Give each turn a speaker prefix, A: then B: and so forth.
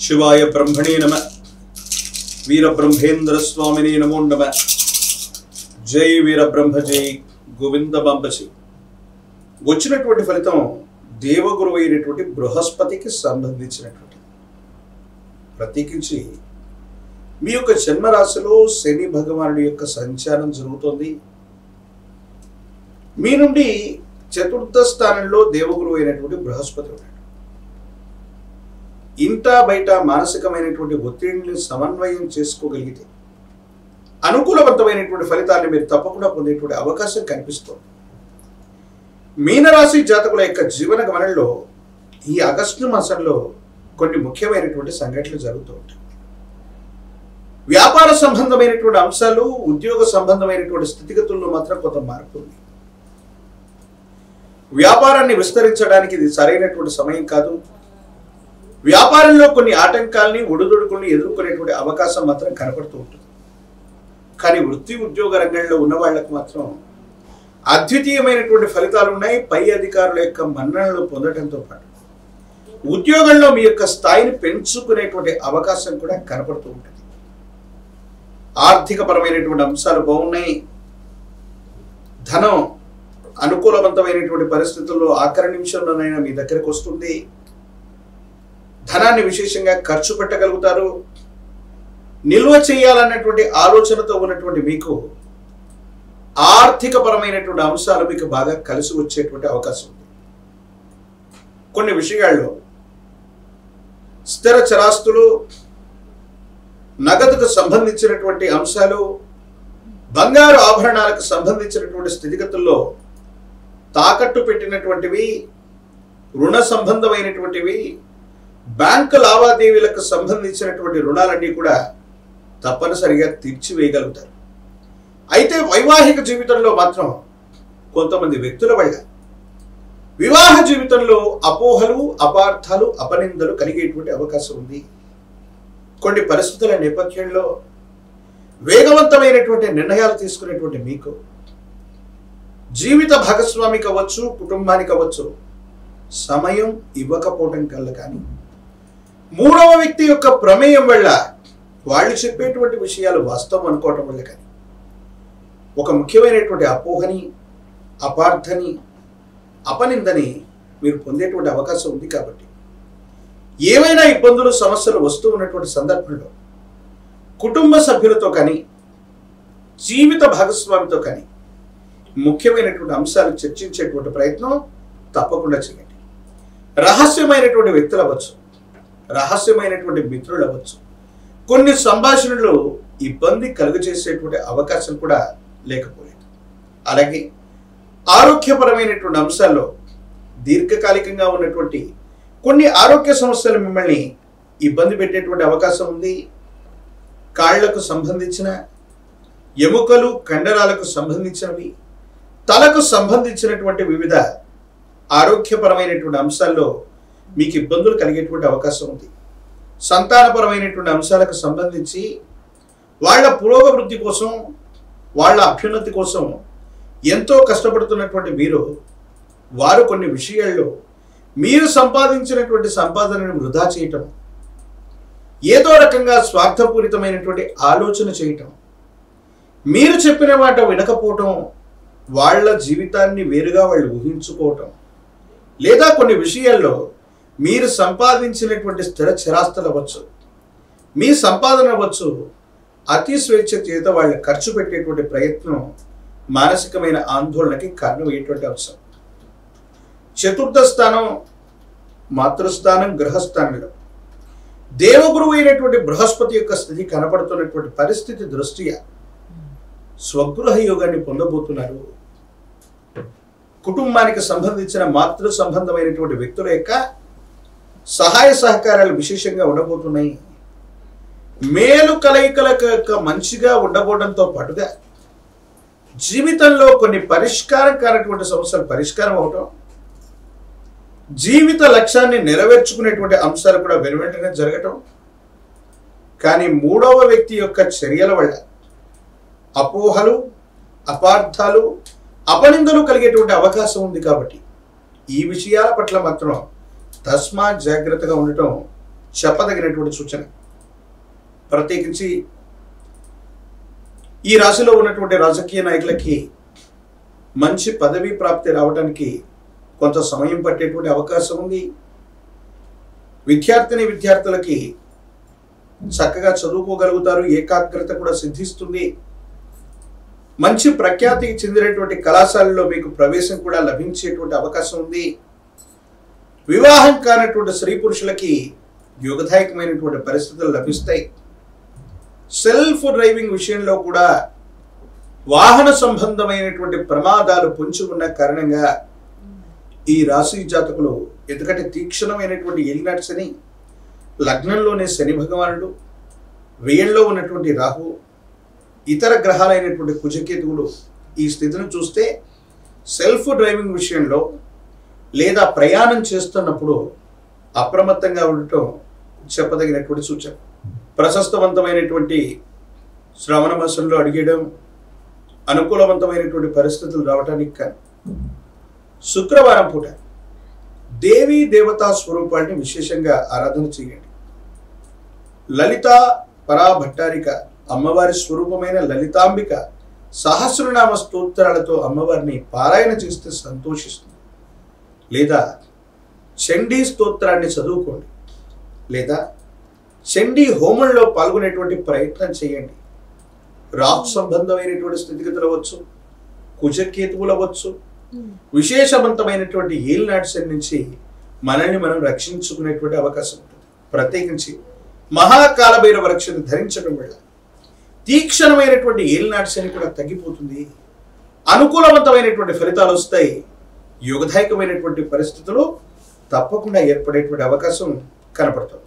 A: शिवाय ब्रह्मणे नमः वीर ब्रह्मेंद्र स्वामिने नमो नमः जय वीर ब्रह्म जय गोविंद बांबची వచ్చినటువంటి ఫలితం దేవగురువు అయినటువంటి బృహస్పతికి సంబంధించినటువంటి ప్రత్యేకించి మీ యొక్క జన్మ రాశిలో శని భగవానుడి యొక్క సంచారం జరుగుతోంది. మీ నుండి చతుర్థ స్థానంలో దేవగురువు అయినటువంటి బృహస్పతి ఉన్నాడు. ఇంటా బయట మానసికమైనటువంటి ఒత్తిడిని సమన్వయం చేసుకోగలిగితే అనుకూలవంతమైనటువంటి ఫలితాన్ని మీరు తప్పకుండా పొందేటువంటి అవకాశం కనిపిస్తోంది. మీనరాశి జాతకుల యొక్క జీవన గమనంలో ఈ ఆగస్టు మాసంలో కొన్ని ముఖ్యమైనటువంటి సంఘటనలు జరుగుతూ ఉంటాయి. వ్యాపార సంబంధమైనటువంటి అంశాలు, ఉద్యోగ సంబంధమైనటువంటి స్థితిగతుల్లో మాత్రం కొంత మార్పు ఉంది. వ్యాపారాన్ని విస్తరించడానికి ఇది సరైనటువంటి సమయం కాదు. వ్యాపారంలో కొన్ని ఆటంకాల్ని, ఒడిదుడుకుల్ని ఎదుర్కొనేటువంటి అవకాశం మాత్రం కనపడుతూ ఉంటుంది. కానీ వృత్తి ఉద్యోగ రంగంలో ఉన్న వాళ్ళకు మాత్రం అద్వితీయమైనటువంటి ఫలితాలు ఉన్నాయి. పై అధికారుల యొక్క మన్ననలు పొందడంతో పాటు ఉద్యోగంలో మీ యొక్క స్థాయిని పెంచుకునేటువంటి అవకాశం కూడా కనపడుతూ ఉంటుంది. ఆర్థిక పరమైనటువంటి అంశాలు బాగున్నాయి. ధనం అనుకూలవంతమైనటువంటి పరిస్థితుల్లో ఆఖరి నిమిషంలోనైనా మీ దగ్గరకు వస్తుంది. ధనాన్ని విశేషంగా ఖర్చు పెట్టగలుగుతారు. నిల్వ చేయాలన్నటువంటి ఆలోచనతో ఉన్నటువంటి మీకు ఆర్థిక పరమైనటువంటి అంశాలు మీకు బాగా కలిసి వచ్చేటువంటి అవకాశం ఉంది. కొన్ని విషయాల్లో స్థిర చరాస్తులు, నగదుకు సంబంధించినటువంటి అంశాలు, బంగారు ఆభరణాలకు సంబంధించినటువంటి స్థితిగతుల్లో తాకట్టు పెట్టినటువంటివి, రుణ సంబంధమైనటువంటివి, బ్యాంకు లావాదేవీలకు సంబంధించినటువంటి రుణాలన్నీ కూడా తప్పనిసరిగా తీర్చివేయగలుగుతారు. అయితే వైవాహిక జీవితంలో మాత్రం కొంతమంది వ్యక్తుల వల్ల వివాహ జీవితంలో అపోహలు, అపార్థాలు, అపనిందలు కలిగేటువంటి అవకాశం ఉంది. కొన్ని పరిస్థితుల నేపథ్యంలో వేగవంతమైనటువంటి నిర్ణయాలు తీసుకునేటువంటి మీకు జీవిత భాగస్వామికి అవ్వచ్చు, కుటుంబానికి అవ్వచ్చు, సమయం ఇవ్వకపోవటం కల్ల కానీ మూడవ వ్యక్తి యొక్క ప్రమేయం వల్ల వాళ్ళు చెప్పేటువంటి విషయాలు వాస్తవం అనుకోవటం వల్ల కానీ ఒక ముఖ్యమైనటువంటి అపోహని, అపార్థని, అపనిందని మీరు పొందేటువంటి అవకాశం ఉంది. కాబట్టి ఏవైనా ఇబ్బందులు, సమస్యలు వస్తూ ఉన్నటువంటి సందర్భంలో కుటుంబ సభ్యులతో కానీ, జీవిత భాగస్వామితో కానీ ముఖ్యమైనటువంటి అంశాలు చర్చించేటువంటి ప్రయత్నం తప్పకుండా చేయండి. రహస్యమైనటువంటి వ్యక్తులు అవ్వచ్చు, రహస్యమైనటువంటి మిత్రులు అవ్వచ్చు, కొన్ని సంభాషణలు ఇబ్బంది కలుగజేసేటువంటి అవకాశం కూడా లేకపోలేదు. అలాగే ఆరోగ్యపరమైనటువంటి అంశాల్లో దీర్ఘకాలికంగా ఉన్నటువంటి కొన్ని ఆరోగ్య సమస్యలు మిమ్మల్ని ఇబ్బంది పెట్టేటువంటి అవకాశం ఉంది. కాళ్లకు సంబంధించిన, ఎముకలు, కండరాలకు సంబంధించినవి, తలకు సంబంధించినటువంటి వివిధ ఆరోగ్యపరమైనటువంటి అంశాల్లో మీకు ఇబ్బందులు కలిగేటువంటి అవకాశం ఉంది. సంతానపరమైనటువంటి అంశాలకు సంబంధించి వాళ్ళ పురోగవృద్ధి కోసం, వాళ్ళ అభ్యున్నతి కోసం ఎంతో కష్టపడుతున్నటువంటి మీరు, వారు కొన్ని విషయాల్లో మీరు సంపాదించినటువంటి సంపాదనను వృధా చేయటం, ఏదో రకంగా స్వార్థపూరితమైనటువంటి ఆలోచన చేయటం, మీరు చెప్పిన మాట వినకపోవటం, వాళ్ళ జీవితాన్ని వేరుగా వాళ్ళు ఊహించుకోవటం, లేదా కొన్ని విషయాల్లో మీరు సంపాదించినటువంటి స్థిర చరాస్తులు అవ్వచ్చు, మీ సంపాదన అవ్వచ్చు, అతి స్వేచ్ఛ చేత వాళ్ళు ఖర్చు పెట్టేటువంటి ప్రయత్నం మానసికమైన ఆందోళనకి కారణమయ్యేటువంటి అంశం. చతుర్థ స్థానం, మాతృస్థానం, గృహస్థానంలో దేవగురువు అయినటువంటి బృహస్పతి యొక్క స్థితి కనపడుతున్నటువంటి పరిస్థితి దృష్ట్యా స్వగృహ యోగాన్ని పొందబోతున్నారు. కుటుంబానికి సంబంధించిన మాతృ సంబంధమైనటువంటి వ్యక్తుల యొక్క సహాయ సహకారాలు విశేషంగా ఉండబోతున్నాయి. మేలు కలయికలకు మంచిగా ఉండబోవడంతో పాటుగా జీవితంలో కొన్ని పరిష్కారం కానటువంటి సమస్యలు పరిష్కారం అవటం, జీవిత లక్ష్యాన్ని నెరవేర్చుకునేటువంటి అంశాలు కూడా వెనువెంటనే జరగటం. కానీ మూడవ వ్యక్తి యొక్క చర్యల వల్ల అపోహలు, అపార్థాలు, అపనిందలు కలిగేటువంటి అవకాశం ఉంది. కాబట్టి ఈ విషయాల పట్ల మాత్రం తస్మాత్ జాగ్రత్తగా ఉండటం చెప్పదగినటువంటి సూచన. ప్రత్యేకించి ఈ రాశిలో ఉన్నటువంటి రాజకీయ నాయకులకి మంచి పదవీ ప్రాప్తి రావడానికి కొంత సమయం పట్టేటువంటి అవకాశం ఉంది. విద్యార్థులకి చక్కగా చదువుకోగలుగుతారు, ఏకాగ్రత కూడా సిద్ధిస్తుంది. మంచి ప్రఖ్యాతికి చెందినటువంటి కళాశాలలో మీకు ప్రవేశం కూడా లభించేటువంటి అవకాశం ఉంది. వివాహం కానటువంటి స్త్రీ పురుషులకి యోగదాయకమైనటువంటి పరిస్థితులు లభిస్తాయి. సెల్ఫ్ డ్రైవింగ్ విషయంలో కూడా వాహన సంబంధమైనటువంటి ప్రమాదాలు పొంచి ఉన్న కారణంగా ఈ రాశి జాతకులు, ఎందుకంటే తీక్షణమైనటువంటి ఏలినాటి శని, లగ్నంలోనే శని భగవానుడు, వ్యయంలో ఉన్నటువంటి రాహు, ఇతర గ్రహాలైనటువంటి కుజకేతువులు ఈ స్థితిని చూస్తే సెల్ఫ్ డ్రైవింగ్ విషయంలో లేదా ప్రయాణం చేస్తున్నప్పుడు అప్రమత్తంగా ఉండటం చెప్పదగినటువంటి సూచన. ప్రశస్తవంతమైనటువంటి శ్రవణ మాసంలో అడిగేయడం, అనుకూలవంతమైనటువంటి పరిస్థితులు రావడానికి కానీ శుక్రవారం పూట దేవీ దేవతా స్వరూపాన్ని విశేషంగా ఆరాధన చేయండి. లలిత పరాభట్టారిక అమ్మవారి స్వరూపమైన లలితాంబిక సహస్రనామ స్తోత్రాలతో అమ్మవారిని పారాయణ చేస్తే సంతోషిస్తుంది. లేదా చండీ స్తోత్రాన్ని చదువుకోండి, లేదా చండీ హోమంలో పాల్గొనేటువంటి ప్రయత్నం చేయండి. రాహు సంబంధమైనటువంటి స్థితిగతులు అవ్వచ్చు, కుజకేతువులు అవ్వచ్చు, విశేషవంతమైనటువంటి ఏలినాటి శని నుంచి మనల్ని మనం రక్షించుకునేటువంటి అవకాశం ఉంటుంది. ప్రత్యేకించి మహాకాలభైరవ రక్షను ధరించడం వల్ల తీక్షణమైనటువంటి ఏలినాటి శని కూడా తగ్గిపోతుంది. అనుకూలవంతమైనటువంటి ఫలితాలు వస్తాయి. యోగదాయకమైనటువంటి పరిస్థితులు తప్పకుండా ఏర్పడేటువంటి అవకాశం కనపడుతుంది.